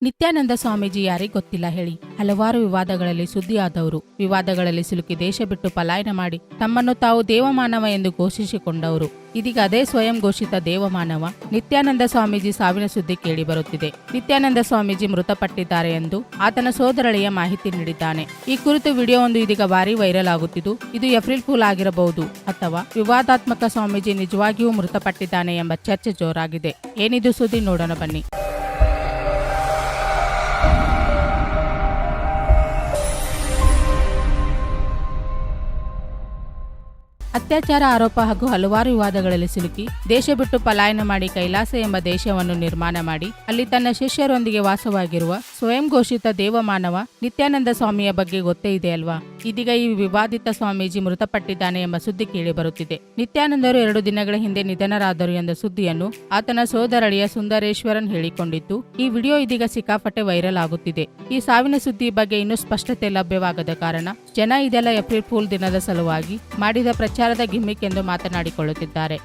ನಿತ್ಯಾನಂದ ಸ್ವಾಮೀಜಿ ಯಾರಿಗೆ ಗೊತ್ತಿಲ್ಲ ಹೇಳಿ. ಹಲವಾರು ವಿವಾದಗಳಲ್ಲಿ ಸುದ್ದಿಯಾದವರು, ವಿವಾದಗಳಲ್ಲಿ ಸಿಲುಕಿ ದೇಶ ಬಿಟ್ಟು ಪಲಾಯನ ಮಾಡಿ ತಮ್ಮನ್ನು ತಾವು ದೇವಮಾನವ ಎಂದು ಘೋಷಿಸಿಕೊಂಡವರು. ಇದೀಗ ಅದೇ ಸ್ವಯಂ ಘೋಷಿತ ದೇವಮಾನವ ನಿತ್ಯಾನಂದ ಸ್ವಾಮೀಜಿ ಸಾವಿನ ಸುದ್ದಿ ಕೇಳಿ ಬರುತ್ತಿದೆ. ನಿತ್ಯಾನಂದ ಸ್ವಾಮೀಜಿ ಮೃತಪಟ್ಟಿದ್ದಾರೆ ಎಂದು ಆತನ ಸೋದರಳಿಯ ಮಾಹಿತಿ ನೀಡಿದ್ದಾನೆ. ಈ ಕುರಿತು ವಿಡಿಯೋವೊಂದು ಇದೀಗ ಭಾರಿ ವೈರಲ್ ಆಗುತ್ತಿದ್ದು, ಇದು ಏಪ್ರಿಲ್ ಫೂಲ್ ಆಗಿರಬಹುದು ಅಥವಾ ವಿವಾದಾತ್ಮಕ ಸ್ವಾಮೀಜಿ ನಿಜವಾಗಿಯೂ ಮೃತಪಟ್ಟಿದ್ದಾನೆ ಎಂಬ ಚರ್ಚೆ ಜೋರಾಗಿದೆ. ಏನಿದು ಸುದ್ದಿ ನೋಡೋಣ ಬನ್ನಿ. ಅತ್ಯಾಚಾರ ಆರೋಪ ಹಾಗೂ ಹಲವಾರು ವಿವಾದಗಳಲ್ಲಿ ಸಿಲುಕಿ ದೇಶ ಬಿಟ್ಟು ಪಲಾಯನ ಮಾಡಿ ಕೈಲಾಸ ಎಂಬ ದೇಶವನ್ನು ನಿರ್ಮಾಣ ಮಾಡಿ ಅಲ್ಲಿ ತನ್ನ ಶಿಷ್ಯರೊಂದಿಗೆ ವಾಸವಾಗಿರುವ ಸ್ವಯಂ ಘೋಷಿತ ದೇವಮಾನವ ನಿತ್ಯಾನಂದ ಸ್ವಾಮಿಯ ಬಗ್ಗೆ ಗೊತ್ತೇ ಇದೆ ಅಲ್ವಾ. ಇದೀಗ ಈ ವಿವಾದಿತ ಸ್ವಾಮೀಜಿ ಮೃತಪಟ್ಟಿದ್ದಾನೆ ಎಂಬ ಸುದ್ದಿ ಕೇಳಿ ಬರುತ್ತಿದೆ. ನಿತ್ಯಾನಂದರು 2 ದಿನಗಳ ಹಿಂದೆ ನಿಧನರಾದರು ಎಂದ ಸುದ್ದಿಯನ್ನು ಆತನ ಸೋದರಳಿಯ ಸುಂದರೇಶ್ವರನ್ ಹೇಳಿಕೊಂಡಿದ್ದು, ಈ ವಿಡಿಯೋ ಇದೀಗ ಸಿಕ್ಕಾಪಟ್ಟೆ ವೈರಲ್ ಆಗುತ್ತಿದೆ. ಈ ಸಾವಿನ ಸುದ್ದಿ ಬಗ್ಗೆ ಇನ್ನೂ ಸ್ಪಷ್ಟತೆ ಲಭ್ಯವಾಗದ ಕಾರಣ ಜನ ಇದೆಲ್ಲ ಏಪ್ರಿಲ್ ಫೂಲ್ ದಿನದ ಸಲುವಾಗಿ ಮಾಡಿದ ಪ್ರಚಾರದ ಗಿಮ್ಮಿಕ್ ಎಂದು ಮಾತನಾಡಿಕೊಳ್ಳುತ್ತಿದ್ದಾರೆ.